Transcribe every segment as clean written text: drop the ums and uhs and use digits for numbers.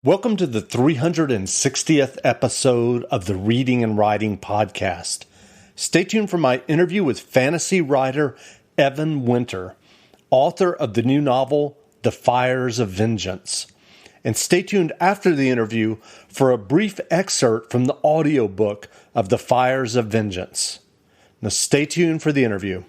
Welcome to the 360th episode of the Reading and Writing Podcast. Stay tuned for my interview with fantasy writer Evan Winter, author of the new novel, The Fires of Vengeance. And stay tuned after the interview for a brief excerpt from the audiobook of The Fires of Vengeance. Now stay tuned for the interview.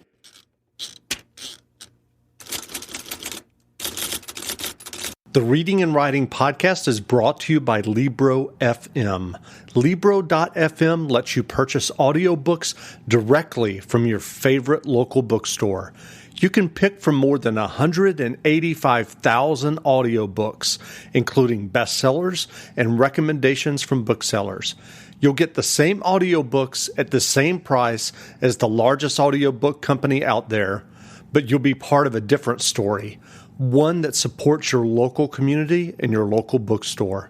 The Reading and Writing Podcast is brought to you by Libro FM. Libro.fm lets you purchase audiobooks directly from your favorite local bookstore. You can pick from more than 185,000 audiobooks, including bestsellers and recommendations from booksellers. You'll get the same audiobooks at the same price as the largest audiobook company out there, but you'll be part of a different story. One that supports your local community and your local bookstore.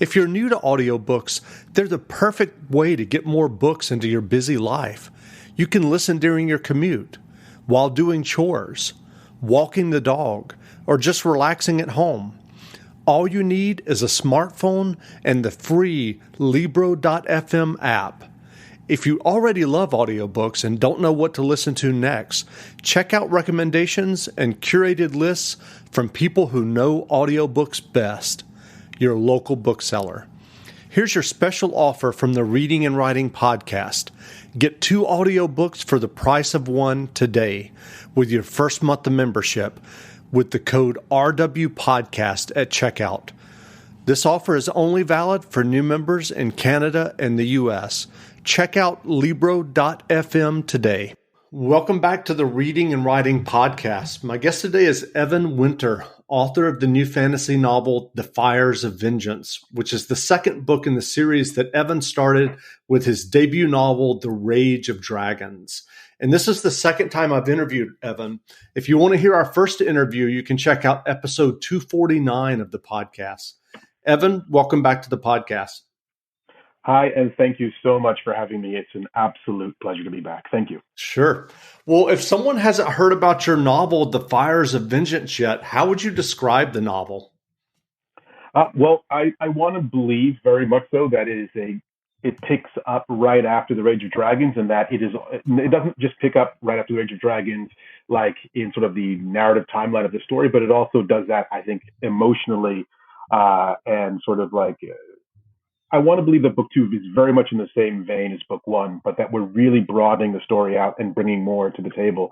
If you're new to audiobooks, they're the perfect way to get more books into your busy life. You can listen during your commute, while doing chores, walking the dog, or just relaxing at home. All you need is a smartphone and the free Libro.fm app. If you already love audiobooks and don't know what to listen to next, check out recommendations and curated lists from people who know audiobooks best, your local bookseller. Here's your special offer from the Reading and Writing Podcast. Get 2 audiobooks for the price of one today with your first month of membership with the code RWPodcast at checkout. This offer is only valid for new members in Canada and the U.S. Check out Libro.fm today. Welcome back to the Reading and Writing Podcast. My guest today is Evan Winter, author of the new fantasy novel, The Fires of Vengeance, which is the second book in the series that Evan started with his debut novel, The Rage of Dragons. And this is the second time I've interviewed Evan. If you want to hear our first interview, you can check out episode 249 of the podcast. Evan, welcome back to the podcast. Hi, and thank you so much for having me. It's an absolute pleasure to be back. Thank you. Sure. Well, if someone hasn't heard about your novel, The Fires of Vengeance, yet, how would you describe the novel? Well, I want to believe very much so that it picks up right after The Rage of Dragons, and that it doesn't just pick up right after The Rage of Dragons, like in sort of the narrative timeline of the story, but it also does that, I think, emotionally and sort of like. I want to believe that book 2 is very much in the same vein as book 1, but that we're really broadening the story out and bringing more to the table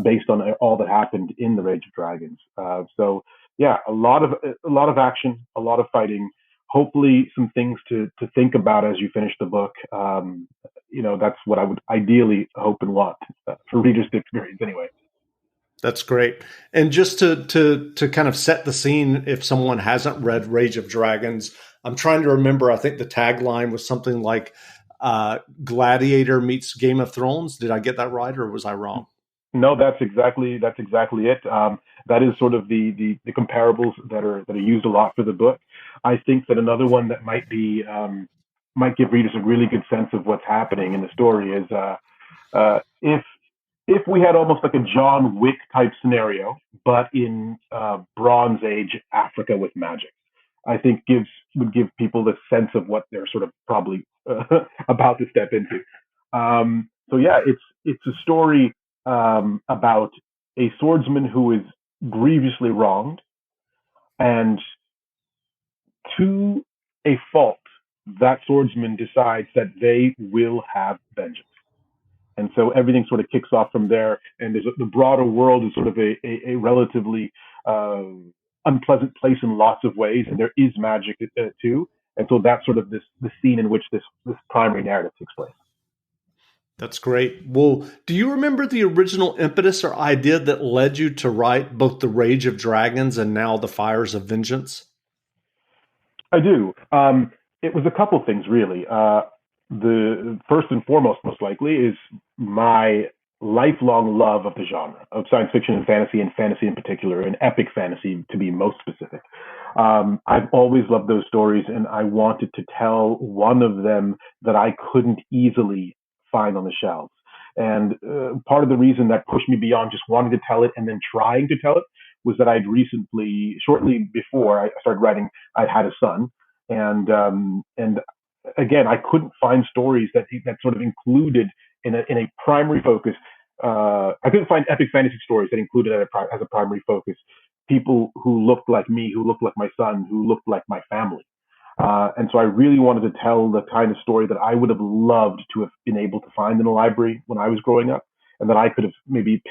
based on all that happened in The Rage of Dragons. So yeah, a lot of action, a lot of fighting. Hopefully, some things to think about as you finish the book. That's what I would ideally hope and want for readers to experience anyway. That's great. And just to kind of set the scene, if someone hasn't read Rage of Dragons, I'm trying to remember, I think the tagline was something like Gladiator meets Game of Thrones. Did I get that right, or was I wrong? No, that's exactly it. That is sort of the comparables that are used a lot for the book. I think that another one that might give readers a really good sense of what's happening in the story is if we had almost like a John Wick type scenario, but in Bronze Age Africa with magic. I think would give people the sense of what they're sort of probably about to step into. So yeah, it's a story about a swordsman who is grievously wronged, and to a fault, that swordsman decides that they will have vengeance. And so everything sort of kicks off from there. And the broader world is sort of a relatively unpleasant place in lots of ways, and there is magic too. And so that's sort of the scene in which this primary narrative takes place. That's great. Well, do you remember the original impetus or idea that led you to write both The Rage of Dragons and now The Fires of Vengeance? I do. It was a couple things, really. The first and foremost, most likely, is my lifelong love of the genre of science fiction and fantasy in particular, and epic fantasy to be most specific. I've always loved those stories, and I wanted to tell one of them that I couldn't easily find on the shelves. And part of the reason that pushed me beyond just wanting to tell it and then trying to tell it was that I'd recently, shortly before I started writing, I'd had a son, and again, I couldn't find stories that sort of included in a primary focus. I couldn't find epic fantasy stories that included as a primary focus people who looked like me, who looked like my son, who looked like my family. And so I really wanted to tell the kind of story that I would have loved to have been able to find in a library when I was growing up, and that I could have maybe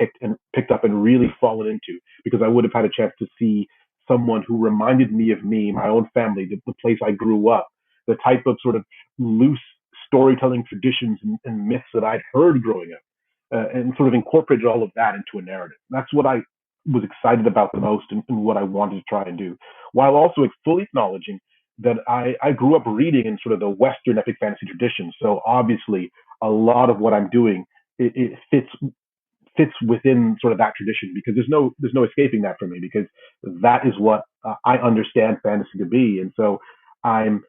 picked up and really fallen into, because I would have had a chance to see someone who reminded me of me, my own family, the place I grew up, the type of sort of loose storytelling traditions and myths that I'd heard growing up, and sort of incorporated all of that into a narrative. That's what I was excited about the most, and what I wanted to try and do, while also fully acknowledging that I grew up reading in sort of the Western epic fantasy tradition. So obviously, a lot of what I'm doing it fits within sort of that tradition, because there's no escaping that for me, because that is what I understand fantasy to be. And so I'm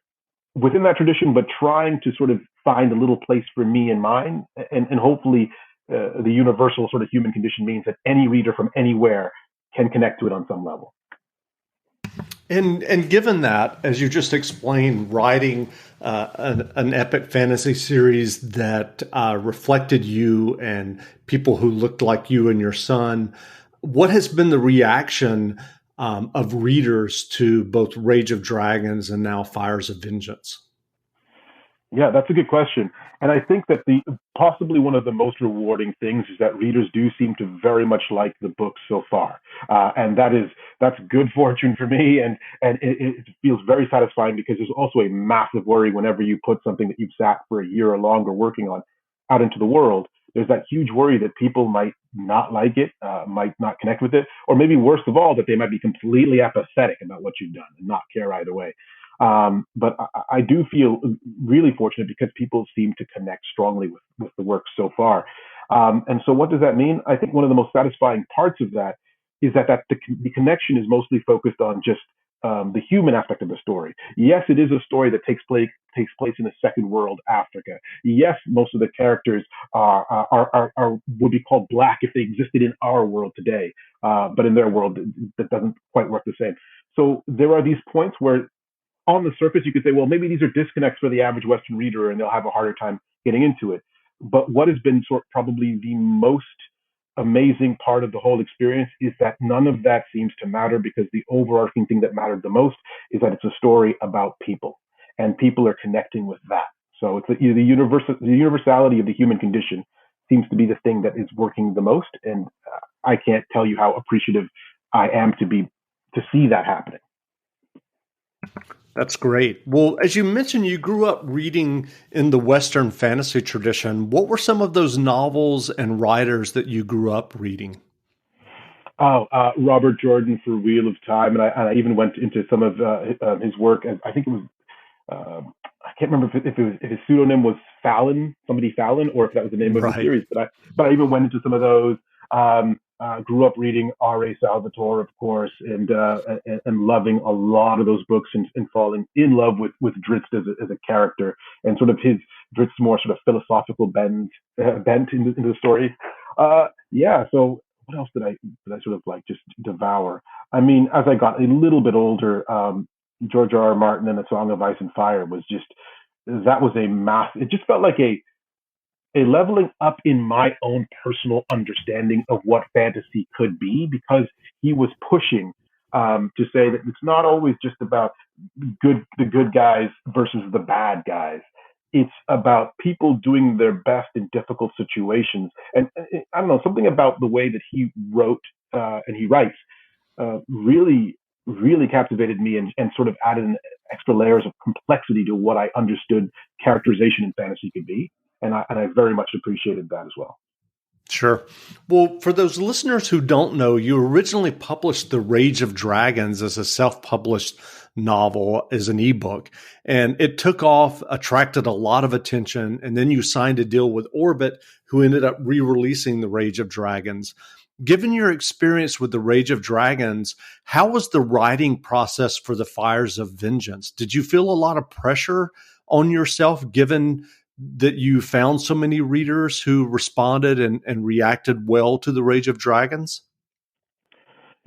within that tradition, but trying to sort of find a little place for me and mine, and hopefully the universal sort of human condition means that any reader from anywhere can connect to it on some level. And given that, as you just explained, writing an epic fantasy series that reflected you and people who looked like you and your son, what has been the reaction of readers to both Rage of Dragons and now Fires of Vengeance? Yeah, that's a good question. And I think that the possibly one of the most rewarding things is that readers do seem to very much like the book so far, and that's good fortune for me, and it feels very satisfying, because there's also a massive worry whenever you put something that you've sat for a year or longer working on out into the world. There's that huge worry that people might not like it, might not connect with it, or maybe worst of all, that they might be completely apathetic about what you've done and not care either way. But I do feel really fortunate, because people seem to connect strongly with the work so far. And so what does that mean? I think one of the most satisfying parts of that is that the connection is mostly focused on just the human aspect of the story. Yes, it is a story that takes place in a second world Africa. Yes, most of the characters are would be called black if they existed in our world today, but in their world that doesn't quite work the same. So there are these points where, on the surface, you could say, well, maybe these are disconnects for the average Western reader, and they'll have a harder time getting into it. But what has been probably the most amazing part of the whole experience is that none of that seems to matter, because the overarching thing that mattered the most is that it's a story about people, and people are connecting with that. So it's the universality of the human condition seems to be the thing that is working the most, and I can't tell you how appreciative I am to see that happening. That's great. Well, as you mentioned, you grew up reading in the Western fantasy tradition. What were some of those novels and writers that you grew up reading? Robert Jordan for Wheel of Time, and I even went into some of his work. I think it was I can't remember if his pseudonym was Fallon, somebody Fallon, or if that was the name of the series. But I even went into some of those. Grew up reading R.A. Salvatore, of course, and loving a lot of those books, and falling in love with Drizzt as a character, and sort of Drizzt's more sort of philosophical bent into the story. Yeah. So what else did I sort of like just devour? I mean, as I got a little bit older, George R. R. Martin and A Song of Ice and Fire that was a mass. It just felt like a leveling up in my own personal understanding of what fantasy could be, because he was pushing to say that it's not always just about the good guys versus the bad guys. It's about people doing their best in difficult situations. And I don't know, something about the way that he wrote and he writes really, really captivated me, and sort of added an extra layers of complexity to what I understood characterization in fantasy could be. And I very much appreciated that as well. Sure. Well, for those listeners who don't know, you originally published The Rage of Dragons as a self-published novel, as an ebook, and it took off, attracted a lot of attention, and then you signed a deal with Orbit, who ended up re-releasing The Rage of Dragons. Given your experience with The Rage of Dragons, how was the writing process for The Fires of Vengeance? Did you feel a lot of pressure on yourself, given that you found so many readers who responded and reacted well to The Rage of Dragons?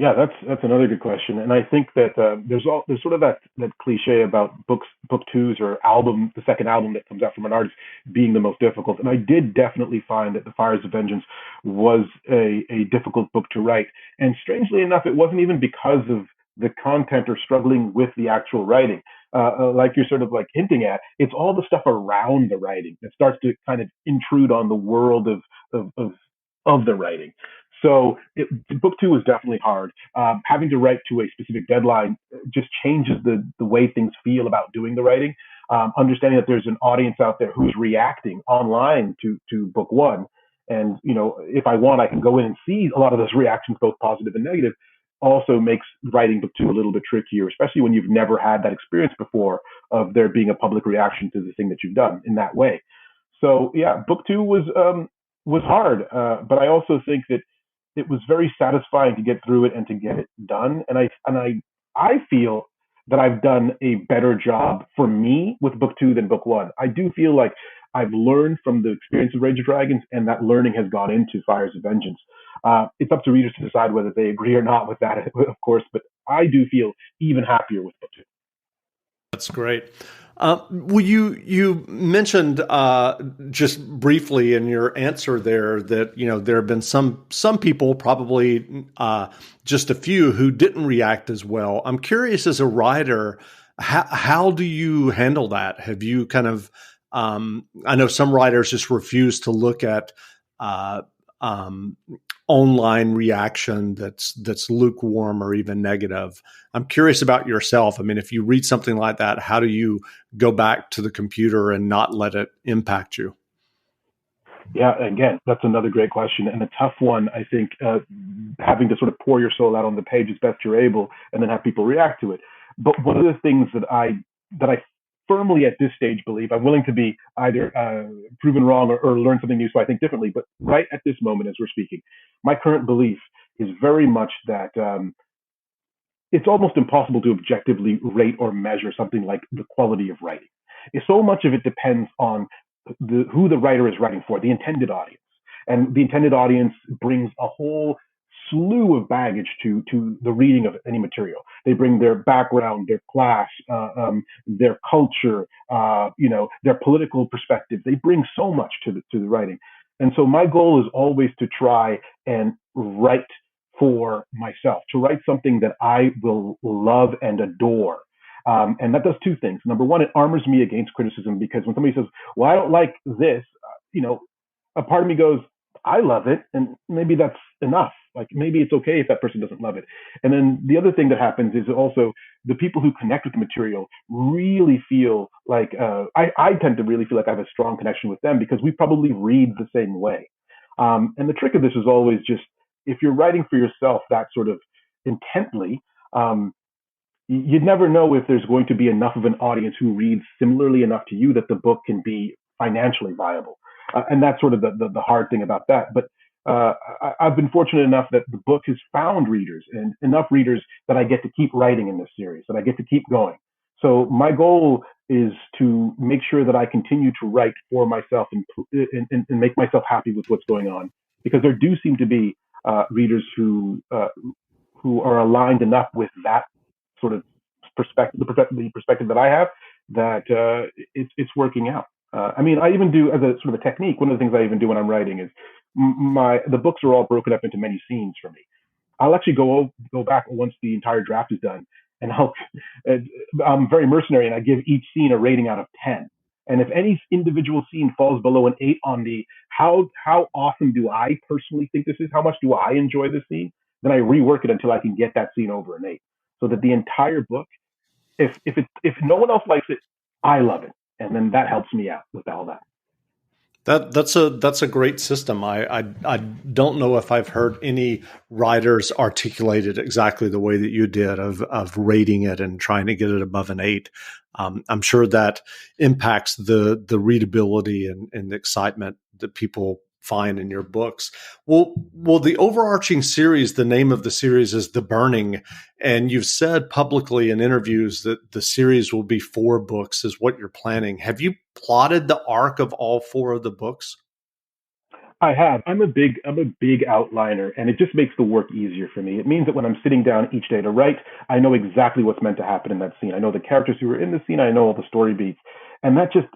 Yeah, that's another good question, and I think that there's sort of that cliche about book twos or album the second album that comes out from an artist being the most difficult, and I did definitely find that The Fires of Vengeance was a difficult book to write, and strangely enough, it wasn't even because of the content or struggling with the actual writing. Like you're sort of like hinting at, it's all the stuff around the writing that starts to kind of intrude on the world of of, of the writing. So book two was definitely hard. Having to write to a specific deadline just changes the way things feel about doing the writing. Understanding that there's an audience out there who's reacting online to book one, and if I want, I can go in and see a lot of those reactions, both positive and negative. Also makes writing book two a little bit trickier, especially when you've never had that experience before of there being a public reaction to the thing that you've done in that way. So yeah, book two was hard, but I also think that it was very satisfying to get through it and to get it done. And I feel that I've done a better job for me with book two than book one. I do feel like I've learned from the experience of Rage of Dragons, and that learning has gone into Fires of Vengeance. It's up to readers to decide whether they agree or not with that, of course. But I do feel even happier with book two. That's great. Well, you mentioned just briefly in your answer there that there have been some people, probably just a few, who didn't react as well. I'm curious, as a writer, how do you handle that? Have you kind of I know some writers just refuse to look at uh, um, online reaction that's lukewarm or even negative. I'm curious about yourself. I mean, if you read something like that, how do you go back to the computer and not let it impact you? Yeah, again, that's another great question and a tough one. I think having to sort of pour your soul out on the page as best you're able, and then have people react to it. But one of the things that I firmly at this stage believe, I'm willing to be either proven wrong or learn something new, so I think differently. But right at this moment, as we're speaking, my current belief is very much that it's almost impossible to objectively rate or measure something like the quality of writing. So much of it depends on who the writer is writing for, the intended audience. And the intended audience brings a whole slew of baggage to the reading of any material. They bring their background, their class, their culture, their political perspective. They bring so much to the writing. And so my goal is always to try and write for myself, to write something that I will love and adore. And that does two things. Number one, it armors me against criticism, because when somebody says, well, I don't like this, a part of me goes, I love it. And maybe that's enough. Like maybe it's okay if that person doesn't love it. And then the other thing that happens is also the people who connect with the material really feel like, I tend to really feel like I have a strong connection with them because we probably read the same way. And the trick of this is always just, if you're writing for yourself that sort of intently, um, you'd never know if there's going to be enough of an audience who reads similarly enough to you that the book can be financially viable. And that's sort of the hard thing about that. But I've been fortunate enough that the book has found readers, and enough readers that I get to keep writing in this series, that I get to keep going. So my goal is to make sure that I continue to write for myself and make myself happy with what's going on, because there do seem to be readers who are aligned enough with that sort of perspective that I have, that it's working out. I mean, I even do, as a sort of a technique, one of the things I even do when I'm writing is the books are all broken up into many scenes for me. I'll actually go back once the entire draft is done, and I'm very mercenary, and I give each scene a rating out of 10. And if any individual scene falls below an 8 on the how awesome do I personally think this is, how much do I enjoy this scene, then I rework it until I can get that scene over an 8, so that the entire book, if no one else likes it, I love it, and then that helps me out with all that. That's a great system. I don't know if I've heard any writers articulate it exactly the way that you did, of rating it and trying to get it above an 8. I'm sure that impacts the readability and the excitement that people find in your books. Well, the overarching series, the name of the series is The Burning, and you've said publicly in interviews that the series will be 4 books is what you're planning. Have you plotted the arc of all 4 of the books? I have. I'm a big outliner, and it just makes the work easier for me. It means that when I'm sitting down each day to write, I know exactly what's meant to happen in that scene. I know the characters who are in the scene. I know all the story beats, and that just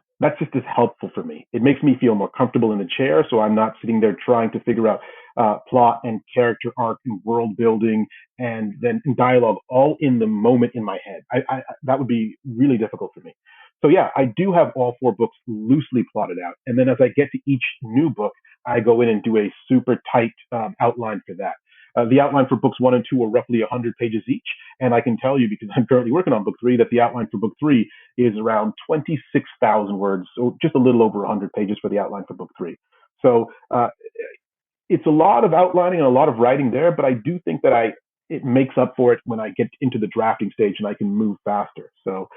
is helpful for me. It makes me feel more comfortable in the chair, so I'm not sitting there trying to figure out plot and character arc and world building and then dialogue all in the moment in my head. That would be really difficult for me. So yeah, I do have all four books loosely plotted out, and then as I get to each new book, I go in and do a super tight outline for that. The outline for books one and two are roughly 100 pages each, and I can tell you because I'm currently working on book three that the outline for book three is around 26,000 words, so just a little over 100 pages for the outline for book three. So it's a lot of outlining and a lot of writing there, but I do think that it makes up for it when I get into the drafting stage and I can move faster. So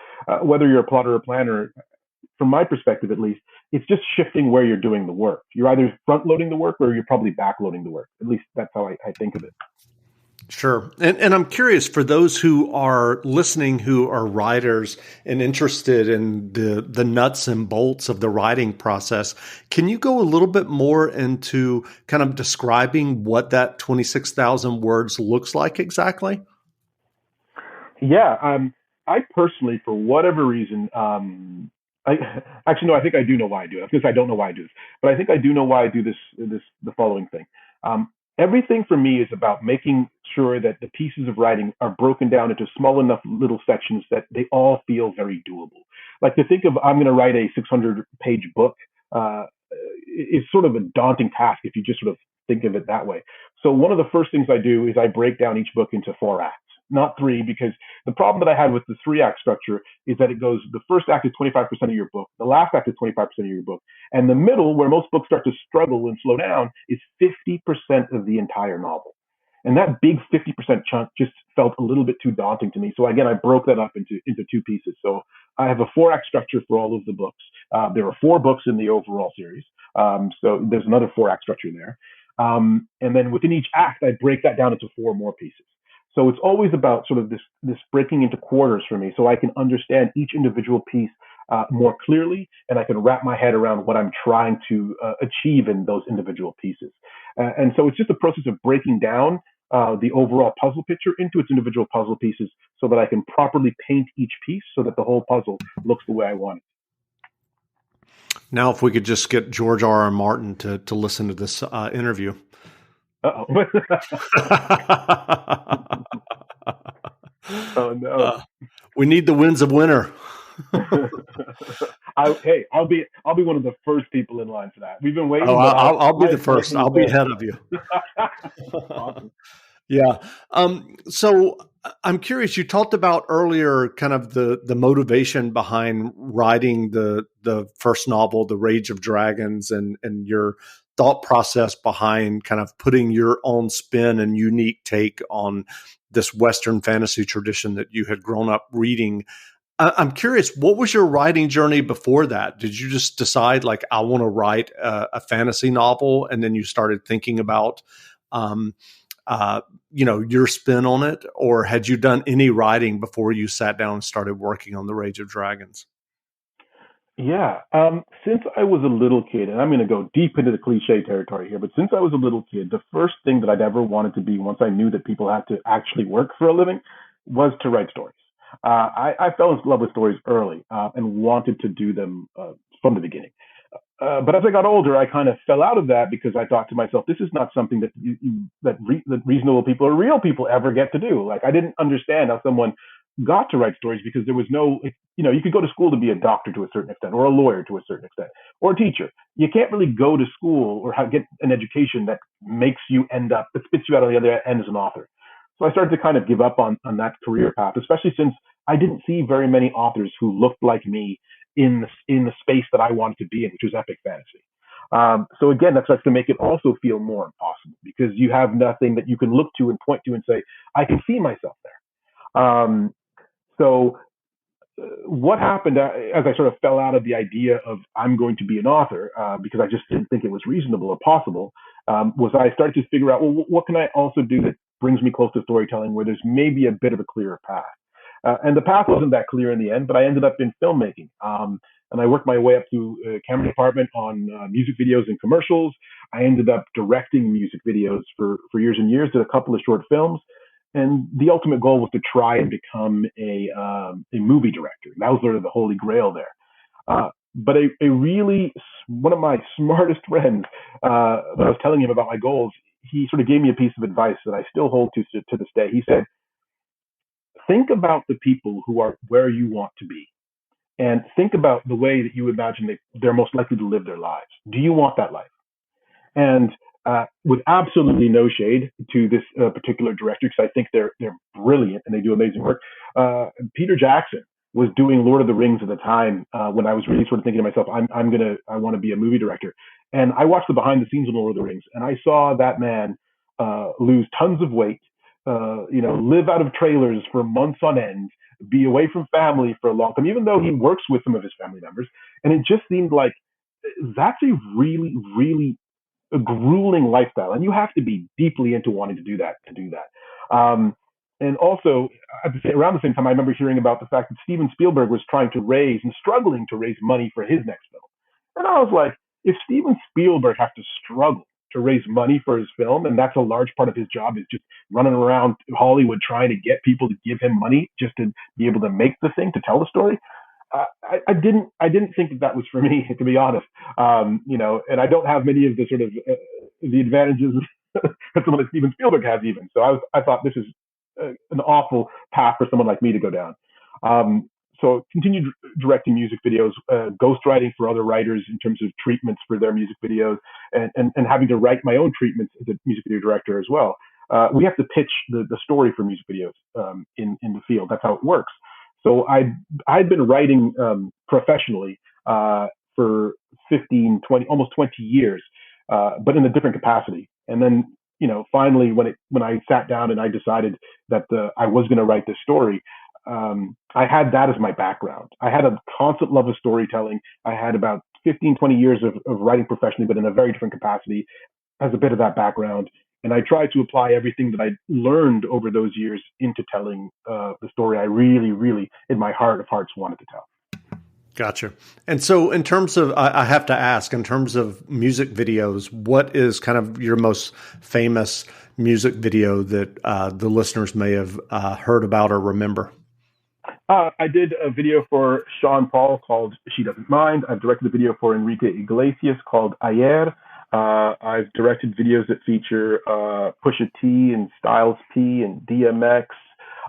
whether you're a plotter or a planner, from my perspective at least, it's just shifting where you're doing the work. You're either front loading the work or you're probably back loading the work. At least that's how I think of it. Sure. And I'm curious for those who are listening, who are writers and interested in the nuts and bolts of the writing process. Can you go a little bit more into kind of describing what that 26,000 words looks like exactly? Yeah. I personally, for whatever reason, I actually no, I think I do know why I do it. Because I don't know why I do this, but I think I do know why I do the following thing. Um, Everything for me is about making sure that the pieces of writing are broken down into small enough little sections that they all feel very doable. Like to think of I'm going to write a 600-page book uh, is sort of a daunting task if you just sort of think of it that way. So one of the first things I do is I break down each book into four acts, not three, because the problem that I had with the three-act structure is that it goes the first act is 25% of your book, the last act is 25% of your book, and the middle, where most books start to struggle and slow down, is 50% of the entire novel. And that big 50% chunk just felt a little bit too daunting to me. So again, I broke that up into two pieces. So I have a four-act structure for all of the books. There are four books in the overall series. So there's another four-act structure there. And then within each act, I break that down into four more pieces. So it's always about sort of this breaking into quarters for me, so I can understand each individual piece more clearly, and I can wrap my head around what I'm trying to achieve in those individual pieces. And so it's just a process of breaking down the overall puzzle picture into its individual puzzle pieces, so that I can properly paint each piece, so that the whole puzzle looks the way I want it. Now, if we could just get George R. R. Martin to listen to this interview. Uh Oh no. Uh, we need the winds of winter. Hey, I'll be one of the first people in line for that. We've been Oh, waiting, but I'll be my the first. excitement I'll be is ahead of you. there. Awesome. Yeah. So I'm curious. You talked about earlier, kind of the motivation behind writing the first novel, The Rage of Dragons, and your thought process behind kind of putting your own spin and unique take on this Western fantasy tradition that you had grown up reading. I'm curious, what was your writing journey before that? Did you just decide, like, I want to write a fantasy novel, and then you started thinking about, um, your spin on it, or had you done any writing before you sat down and started working on The Rage of Dragons? Yeah. Since I was a little kid, and I'm going to go deep into the cliche territory here, but since I was a little kid, the first thing that I'd ever wanted to be once I knew that people had to actually work for a living was to write stories. I fell in love with stories early and wanted to do them from the beginning. But as I got older, I kind of fell out of that because I thought to myself, this is not something that reasonable people or real people ever get to do. Like I didn't understand how someone got to write stories because there was no, you could go to school to be a doctor to a certain extent, or a lawyer to a certain extent, or a teacher. You can't really go to school or get an education that makes you that spits you out on the other end as an author. So I started to kind of give up on that career path, especially since I didn't see very many authors who looked like me in the space that I wanted to be in, which was epic fantasy. So again, that starts to make it also feel more impossible because you have nothing that you can look to and point to and say, I can see myself there. So what happened as I sort of fell out of the idea of I'm going to be an author because I just didn't think it was reasonable or possible, was I started to figure out, well, what can I also do that brings me close to storytelling where there's maybe a bit of a clearer path? And the path wasn't that clear in the end, but I ended up in filmmaking. and I worked my way up to camera department on music videos and commercials. I ended up directing music videos for years and years, did a couple of short films. And the ultimate goal was to try and become a movie director. That was sort of the holy grail there. But one of my smartest friends, when I was telling him about my goals, he sort of gave me a piece of advice that I still hold to this day. He said, think about the people who are where you want to be, and think about the way that you imagine they're most likely to live their lives. Do you want that life? And with absolutely no shade to this particular director, because I think they're brilliant and they do amazing work. Peter Jackson was doing Lord of the Rings at the time when I was really sort of thinking to myself, I want to be a movie director. And I watched the behind the scenes of Lord of the Rings, and I saw that man lose tons of weight, live out of trailers for months on end, be away from family for a long time, even though he works with some of his family members. And it just seemed like that's a really, really a grueling lifestyle, and you have to be deeply into wanting to do that. And also, around the same time, I remember hearing about the fact that Steven Spielberg was trying to raise and struggling to raise money for his next film. And I was like, if Steven Spielberg has to struggle to raise money for his film, and that's a large part of his job, is just running around Hollywood trying to get people to give him money just to be able to make the thing, to tell the story. I didn't think that was for me, to be honest. And I don't have many of the sort of the advantages that someone like Steven Spielberg has, even. So I thought this is an awful path for someone like me to go down. So continued directing music videos, ghostwriting for other writers in terms of treatments for their music videos, and having to write my own treatments as a music video director as well. We have to pitch the story for music videos in the field. That's how it works. So I'd been writing professionally for 15, 20, almost 20 years, but in a different capacity. And then, finally, when I sat down and I decided that I was going to write this story, I had that as my background. I had a constant love of storytelling. I had about 15, 20 years of writing professionally, but in a very different capacity as a bit of that background. And I tried to apply everything that I learned over those years into telling the story I really, really, in my heart of hearts, wanted to tell. Gotcha. And so in terms of, I have to ask, in terms of music videos, what is kind of your most famous music video that the listeners may have heard about or remember? I did a video for Sean Paul called She Doesn't Mind. I've directed a video for Enrique Iglesias called Ayer. I've directed videos that feature Pusha T and Styles P and DMX.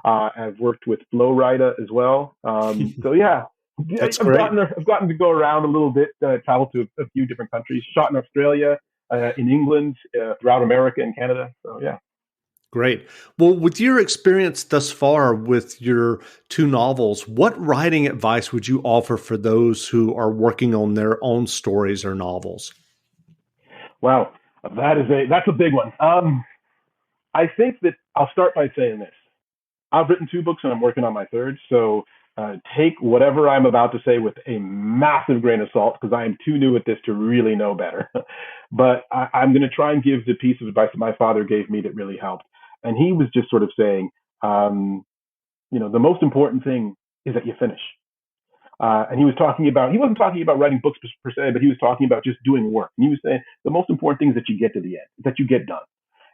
I've worked with Flo Rida as well. So yeah, That's great. I've gotten to go around a little bit, travel to a few different countries, shot in Australia, in England, throughout America and Canada. So yeah. Great. Well, with your experience thus far with your two novels, what writing advice would you offer for those who are working on their own stories or novels? Wow, that's a big one. I think that I'll start by saying this. I've written 2 books and I'm working on my 3rd. So take whatever I'm about to say with a massive grain of salt, because I am too new at this to really know better. But I'm going to try and give the piece of advice that my father gave me that really helped. And he was just sort of saying, the most important thing is that you finish. And he wasn't talking about writing books per se, but he was talking about just doing work. And he was saying the most important thing is that you get to the end, that you get done.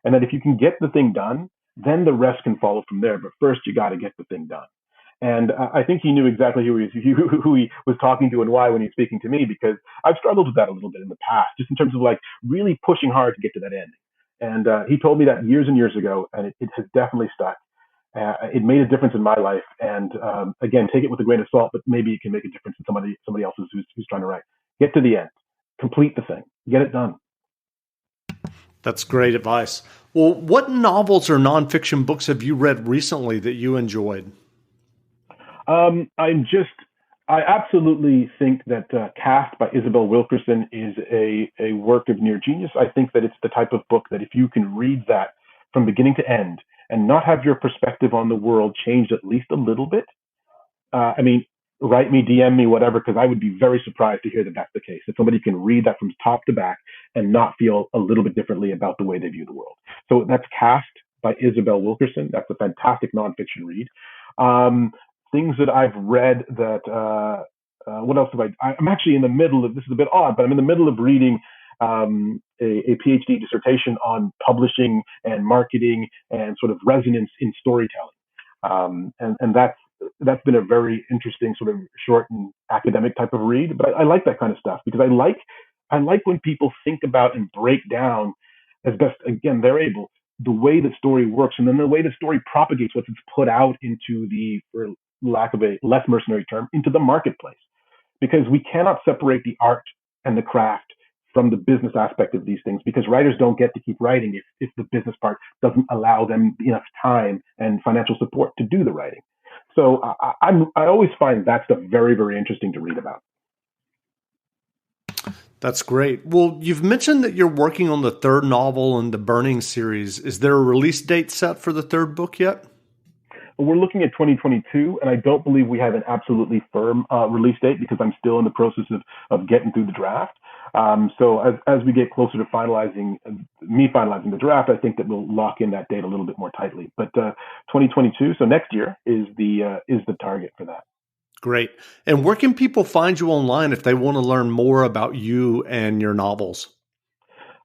And that if you can get the thing done, then the rest can follow from there. But first, you got to get the thing done. And I think he knew exactly who he was talking to and why when he's speaking to me, because I've struggled with that a little bit in the past, just in terms of like really pushing hard to get to that ending. And he told me that years and years ago, and it has definitely stuck. It made a difference in my life. And again, take it with a grain of salt, but maybe it can make a difference in somebody else's who's trying to write. Get to the end, complete the thing, get it done. That's great advice. Well, what novels or nonfiction books have you read recently that you enjoyed? I absolutely think that Cast by Isabel Wilkerson is a work of near genius. I think that it's the type of book that if you can read that from beginning to end and not have your perspective on the world changed at least a little bit, write me, DM me, whatever, because I would be very surprised to hear that that's the case, that somebody can read that from top to back and not feel a little bit differently about the way they view the world. So that's Cast by Isabel Wilkerson. That's a fantastic nonfiction read. Things that I've read that what else have I'm actually in the middle of, this is a bit odd, but I'm in the middle of reading a PhD dissertation on publishing and marketing and sort of resonance in storytelling. And that's been a very interesting sort of short and academic type of read. But I like that kind of stuff because I like when people think about and break down as best again they're able the way the story works, and then the way the story propagates once it's put out into the, for lack of a less mercenary term, into the marketplace. Because we cannot separate the art and the craft from the business aspect of these things, because writers don't get to keep writing if the business part doesn't allow them enough time and financial support to do the writing. So I always find that stuff very, very interesting to read about. That's great. Well, you've mentioned that you're working on the third novel in the Burning series. Is there a release date set for the third book yet? We're looking at 2022, and I don't believe we have an absolutely firm release date because I'm still in the process of getting through the draft. So as we get closer to finalizing the draft, I think that we'll lock in that date a little bit more tightly. But 2022, so next year, is the target for that. Great. And where can people find you online if they want to learn more about you and your novels?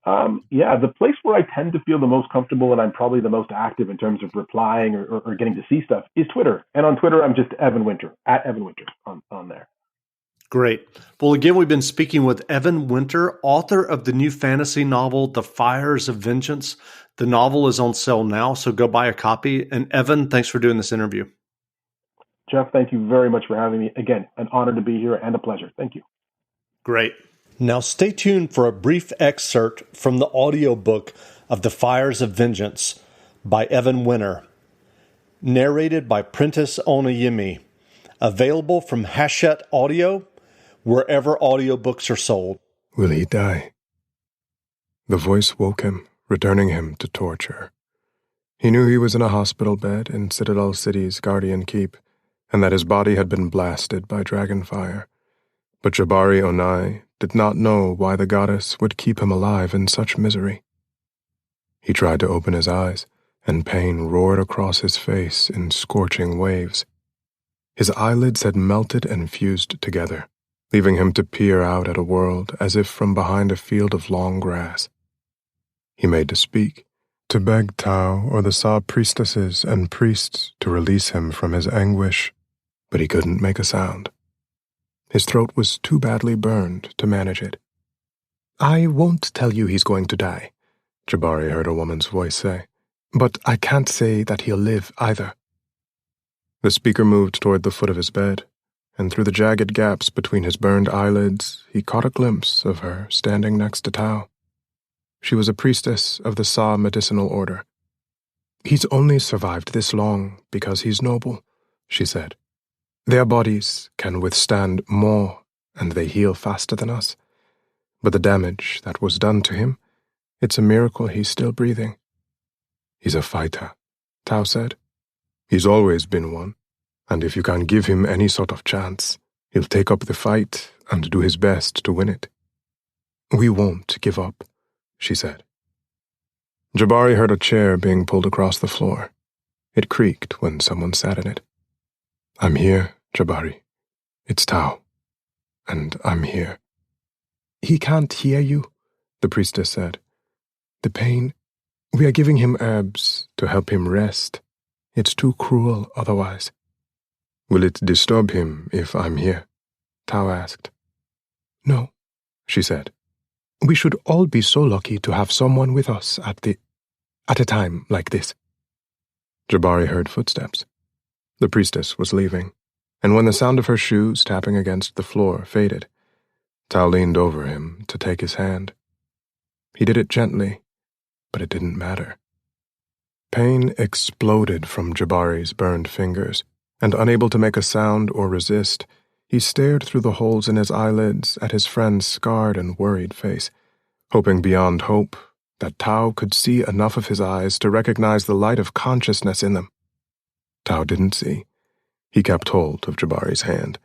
The place where I tend to feel the most comfortable and I'm probably the most active in terms of replying or getting to see stuff is Twitter. And on Twitter, I'm just Evan Winter, at Evan Winter on there. Great. Well, again, we've been speaking with Evan Winter, author of the new fantasy novel, The Fires of Vengeance. The novel is on sale now, so go buy a copy. And Evan, thanks for doing this interview. Jeff, thank you very much for having me. Again, an honor to be here and a pleasure. Thank you. Great. Now stay tuned for a brief excerpt from the audiobook of The Fires of Vengeance by Evan Winter, narrated by Prentice Onayemi, available from Hachette Audio, wherever audiobooks are sold. Will he die? The voice woke him, returning him to torture. He knew he was in a hospital bed in Citadel City's Guardian Keep, and that his body had been blasted by dragonfire. But Jabari Onai did not know why the goddess would keep him alive in such misery. He tried to open his eyes, and pain roared across his face in scorching waves. His eyelids had melted and fused together, leaving him to peer out at a world as if from behind a field of long grass. He made to speak, to beg Tao or the Sa priestesses and priests to release him from his anguish, but he couldn't make a sound. His throat was too badly burned to manage it. "I won't tell you he's going to die," Jabari heard a woman's voice say, "but I can't say that he'll live either." The speaker moved toward the foot of his bed, and through the jagged gaps between his burned eyelids, he caught a glimpse of her standing next to Tao. She was a priestess of the Sa medicinal order. "He's only survived this long because he's noble," she said. "Their bodies can withstand more, and they heal faster than us. But the damage that was done to him, it's a miracle he's still breathing." "He's a fighter," Tao said. "He's always been one, and if you can give him any sort of chance, he'll take up the fight and do his best to win it." "We won't give up," she said. Jabari heard a chair being pulled across the floor. It creaked when someone sat in it. "I'm here, Jabari. It's Tao. And I'm here." "He can't hear you," the priestess said. "The pain. We are giving him herbs to help him rest. It's too cruel otherwise." "Will it disturb him if I'm here?" Tao asked. "No," she said. "We should all be so lucky to have someone with us at a time like this." Jabari heard footsteps. The priestess was leaving, and when the sound of her shoes tapping against the floor faded, Tao leaned over him to take his hand. He did it gently, but it didn't matter. Pain exploded from Jabari's burned fingers, and unable to make a sound or resist, he stared through the holes in his eyelids at his friend's scarred and worried face, hoping beyond hope that Tao could see enough of his eyes to recognize the light of consciousness in them. Tao didn't see. He kept hold of Jabari's hand,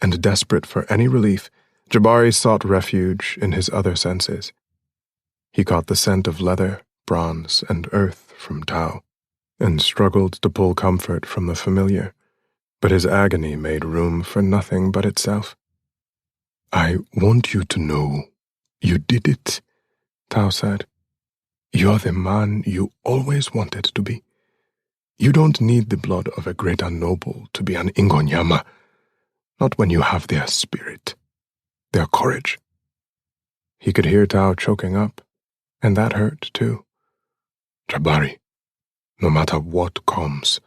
and desperate for any relief, Jabari sought refuge in his other senses. He caught the scent of leather, bronze, and earth from Tao, and struggled to pull comfort from the familiar, but his agony made room for nothing but itself. I want you to know you did it, Tao said. You're the man you always wanted to be. You don't need the blood of a greater noble to be an Ingonyama, not when you have their spirit, their courage. He could hear Tao choking up, and that hurt too. Jabari, no matter what comes,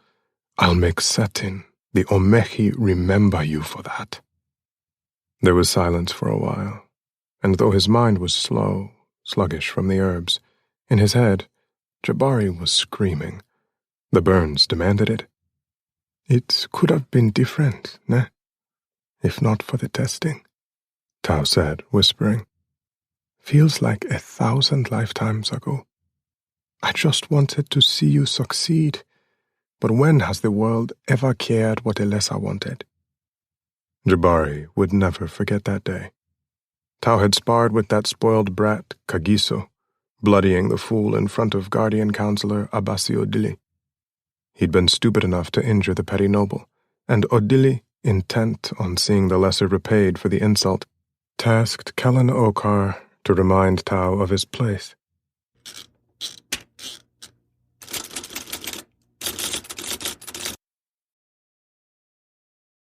I'll make certain the Omehi remember you for that. There was silence for a while, and though his mind was slow, sluggish from the herbs, in his head, Jabari was screaming. The burns demanded it. It could have been different, ne? If not for the testing, Tao said, whispering. Feels like 1,000 lifetimes ago. I just wanted to see you succeed, but when has the world ever cared what Elessa wanted? Jabari would never forget that day. Tao had sparred with that spoiled brat, Kagiso, bloodying the fool in front of Guardian Counselor Abasi Odili. He'd been stupid enough to injure the petty noble, and Odili, intent on seeing the lesser repaid for the insult, tasked Kellan Okar to remind Tao of his place.